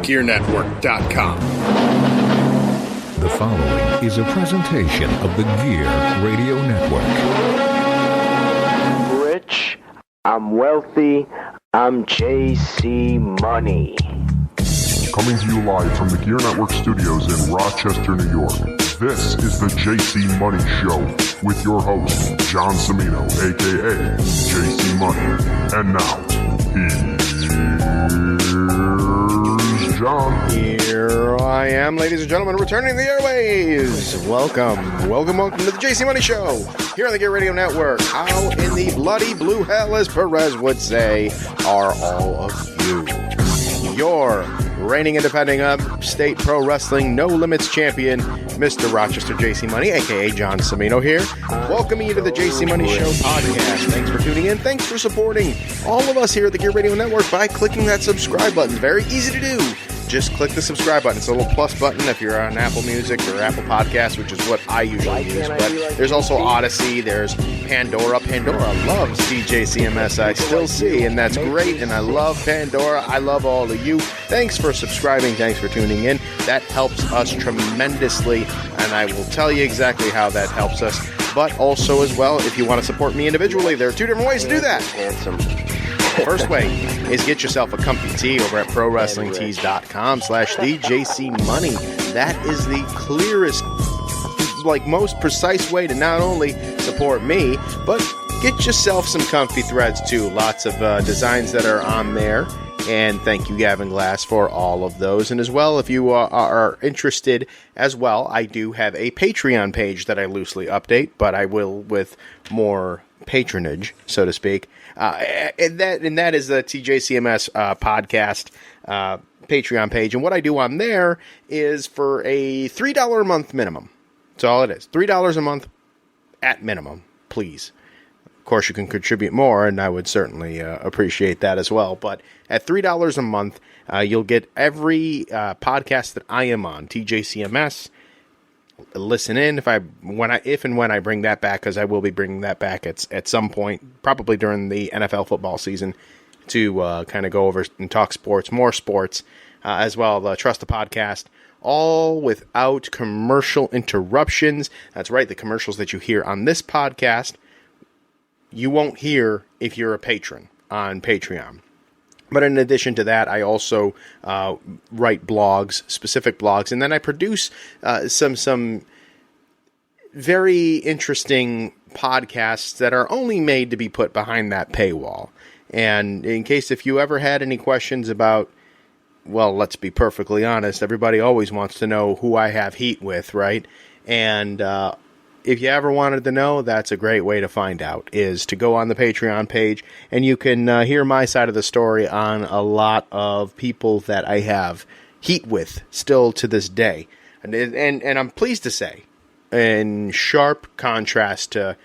GearNetwork.com. The following is a presentation of the Gear Radio Network. I'm rich, I'm wealthy, I'm JC Money. Coming to you live from the Gear Network studios in Rochester, New York. This is the JC Money Show with your host, John Cimino, a.k.a. JC Money. And now, here's John. Here I am, ladies and gentlemen, returning to the airways. Welcome to the JC Money Show here on the Gear Radio Network. How in the bloody blue hell, as Perez would say, are all of you? Your reigning and defending upstate pro wrestling no limits champion, Mr. Rochester JC Money, aka John Cimino here, welcoming you to the JC Money Show podcast. Thanks for tuning in. Thanks for supporting all of us here at the Gear Radio Network by clicking that subscribe button. Very easy to do. Just click the subscribe button. It's a little plus button if you're on Apple Music or Apple Podcasts, which is what I usually use. But there's also Odyssey. There's Pandora. Pandora loves DJCMS, I still see, and that's great. And I love Pandora. I love all of you. Thanks for subscribing. Thanks for tuning in. That helps us tremendously, and I will tell you exactly how that helps us. But also as well, if you want to support me individually, there are two different ways to do that. Handsome. First way is get yourself a comfy tee over at ProWrestlingTees.com/TheJCMoney. That is the clearest, most precise way to not only support me, but get yourself some comfy threads too. Lots of designs that are on there. And thank you, Gavin Glass, for all of those. And as well, if you are interested as well, I do have a Patreon page that I loosely update, but I will with more patronage, so to speak. And that is the TJCMS podcast Patreon page. And what I do on there is for a $3 a month minimum. That's all it is. $3 a month at minimum, please. Of course, you can contribute more, and I would certainly appreciate that as well. But at $3 a month, you'll get every podcast that I am on, TJCMS. Listen in if and when I bring that back, because I will be bringing that back at some point, probably during the NFL football season, to kind of go over and talk sports, more sports, as well. Trust the podcast, all without commercial interruptions. That's right, the commercials that you hear on this podcast, you won't hear if you're a patron on Patreon. But in addition to that, I also write blogs, specific blogs, and then I produce some very interesting podcasts that are only made to be put behind that paywall. And in case if you ever had any questions about, well, let's be perfectly honest, everybody always wants to know who I have heat with, right? And if you ever wanted to know, that's a great way to find out, is to go on the Patreon page, and you can hear my side of the story on a lot of people that I have heat with still to this day. And I'm pleased to say, in sharp contrast to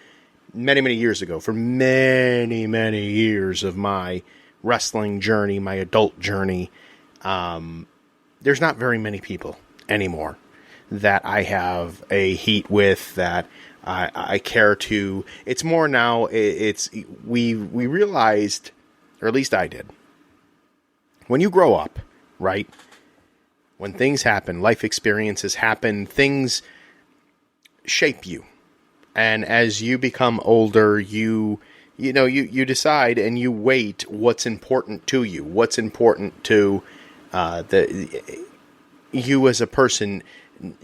many, many years ago, for many, many years of my wrestling journey, my adult journey, there's not very many people anymore that I have a heat with, that I care to. It's more now, we realized, or at least I did, when you grow up, right, when things happen, life experiences happen, things shape you. And as you become older, you decide and you weight what's important to you, what's important to you as a person,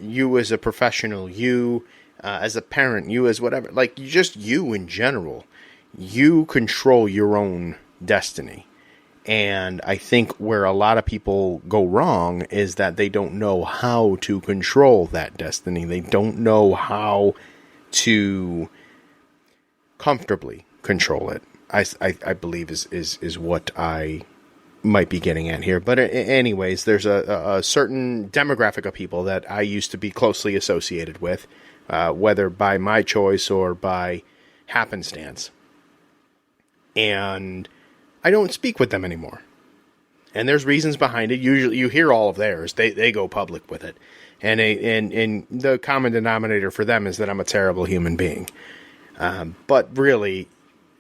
you as a professional, you as a parent, you as whatever, just you in general. You control your own destiny. And I think where a lot of people go wrong is that they don't know how to control that destiny. They don't know how to comfortably control it, I believe is what I might be getting at here. But anyways, there's a certain demographic of people that I used to be closely associated with, whether by my choice or by happenstance. And I don't speak with them anymore. And there's reasons behind it. Usually you hear all of theirs. They go public with it. And the common denominator for them is that I'm a terrible human being. But really,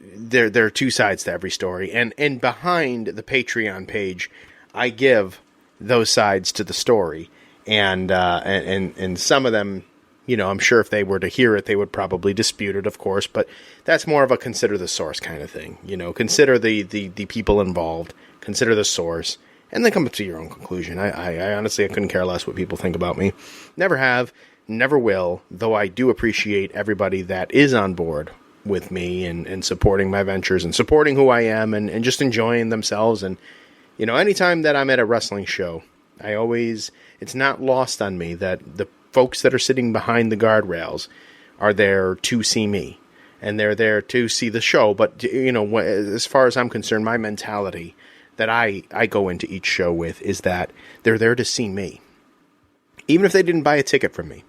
there are two sides to every story. And behind the Patreon page, I give those sides to the story. And some of them, I'm sure if they were to hear it, they would probably dispute it, of course, but that's more of a consider the source kind of thing. Consider the people involved, consider the source, and then come to your own conclusion. I honestly, I couldn't care less what people think about me. Never have, never will, though I do appreciate everybody that is on board with me and supporting my ventures and supporting who I am and just enjoying themselves. And, anytime that I'm at a wrestling show, it's not lost on me that the folks that are sitting behind the guardrails are there to see me, and they're there to see the show. But, as far as I'm concerned, my mentality that I go into each show with is that they're there to see me. Even if they didn't buy a ticket from me,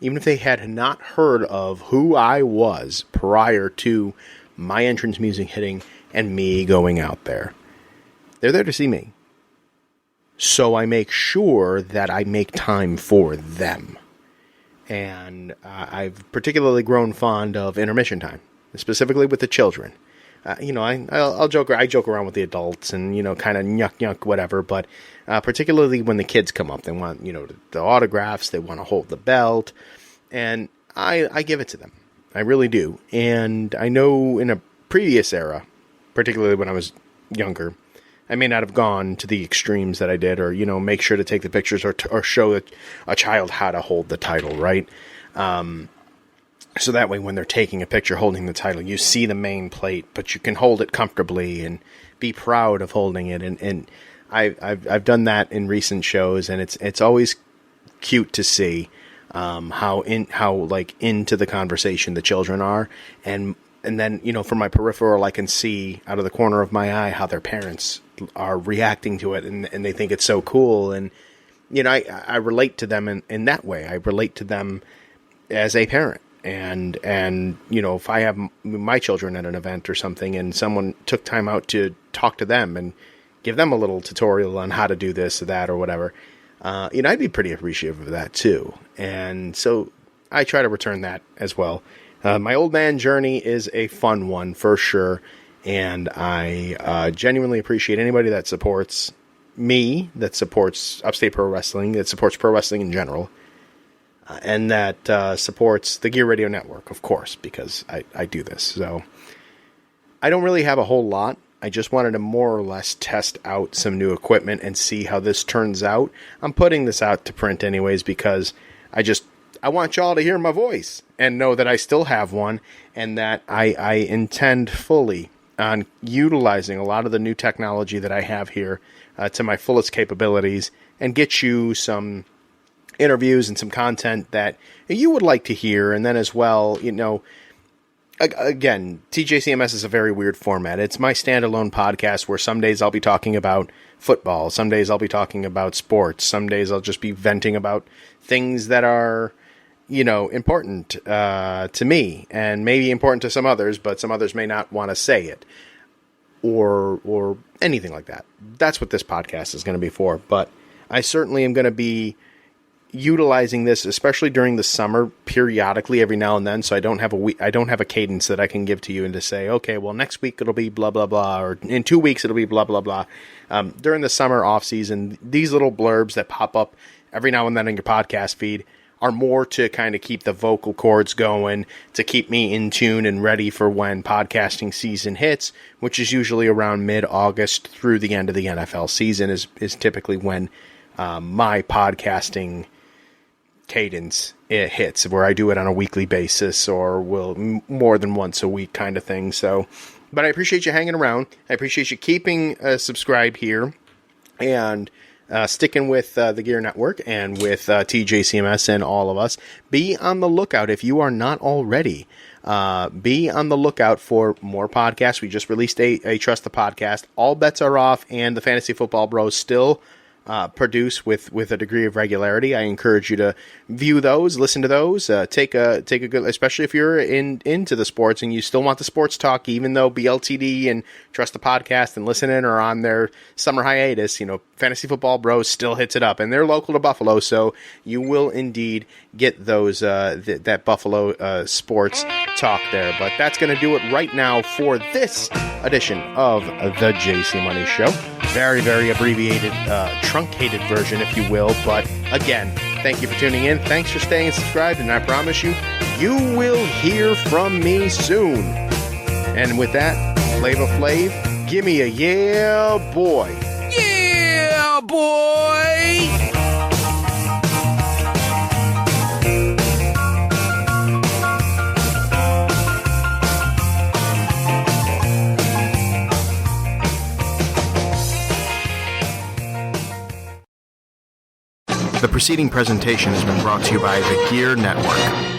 even if they had not heard of who I was prior to my entrance music hitting and me going out there, they're there to see me. So I make sure that I make time for them. And I've particularly grown fond of intermission time, specifically with the children. I joke around with the adults and, kind of nyuk, whatever. But particularly when the kids come up, they want, the autographs, they want to hold the belt. And I give it to them. I really do. And I know in a previous era, particularly when I was younger, I may not have gone to the extremes that I did, or, make sure to take the pictures or show a child how to hold the title, right? So that way when they're taking a picture holding the title, you see the main plate, but you can hold it comfortably and be proud of holding it. And I've done that in recent shows, and it's always cute to see how into the conversation the children are. And then, from my peripheral, I can see out of the corner of my eye how their parents are reacting to it, and they think it's so cool. And, I relate to them in that way. I relate to them as a parent. And if I have my children at an event or something and someone took time out to talk to them and give them a little tutorial on how to do this or that or whatever, I'd be pretty appreciative of that too. And so I try to return that as well. My old man journey is a fun one for sure. And I genuinely appreciate anybody that supports me, that supports Upstate Pro Wrestling, that supports pro wrestling in general. And that supports the Gear Radio Network, of course, because I do this. So I don't really have a whole lot. I just wanted to more or less test out some new equipment and see how this turns out. I'm putting this out to print anyways because I want y'all to hear my voice and know that I still have one, and that I intend fully on utilizing a lot of the new technology that I have here to my fullest capabilities and get you some interviews and some content that you would like to hear. And then as well, again, TJCMS is a very weird format. It's my standalone podcast where some days I'll be talking about football, some days I'll be talking about sports, some days I'll just be venting about things that are, important to me and maybe important to some others, but some others may not want to say it or anything like that. That's what this podcast is going to be for. But I certainly am going to be utilizing this, especially during the summer, periodically every now and then. So I don't have a cadence that I can give to you and to say, okay, well, next week it'll be blah, blah, blah, or in 2 weeks it'll be blah, blah, blah. During the summer off season, these little blurbs that pop up every now and then in your podcast feed are more to kind of keep the vocal cords going, to keep me in tune and ready for when podcasting season hits, which is usually around mid-August through the end of the NFL season is typically when my podcasting cadence it hits, where I do it on a weekly basis or will more than once a week kind of thing. So, but I appreciate you hanging around. I appreciate you keeping subscribed here and sticking with the Gear Network and with TJCMS and all of us. Be on the lookout if you are not already. Be on the lookout for more podcasts. We just released a Trust the Podcast. All bets are off, and the Fantasy Football Bros still produce with a degree of regularity. I encourage you to view those, listen to those, take a good, especially if you're into the sports and you still want the sports talk, even though BLTD and Trust the Podcast and Listen In are on their summer hiatus. Fantasy Football Bros still hits it up, and they're local to Buffalo, so you will indeed get those that Buffalo sports talk there. But that's going to do it right now for this edition of the JC Money Show. Very, very abbreviated truncated version, if you will. But again, thank you for tuning in. Thanks for staying subscribed, and I promise you, you will hear from me soon. And with that, Flavor Flav, give me a yeah, boy. Yeah, boy! The preceding presentation has been brought to you by the Gear Network.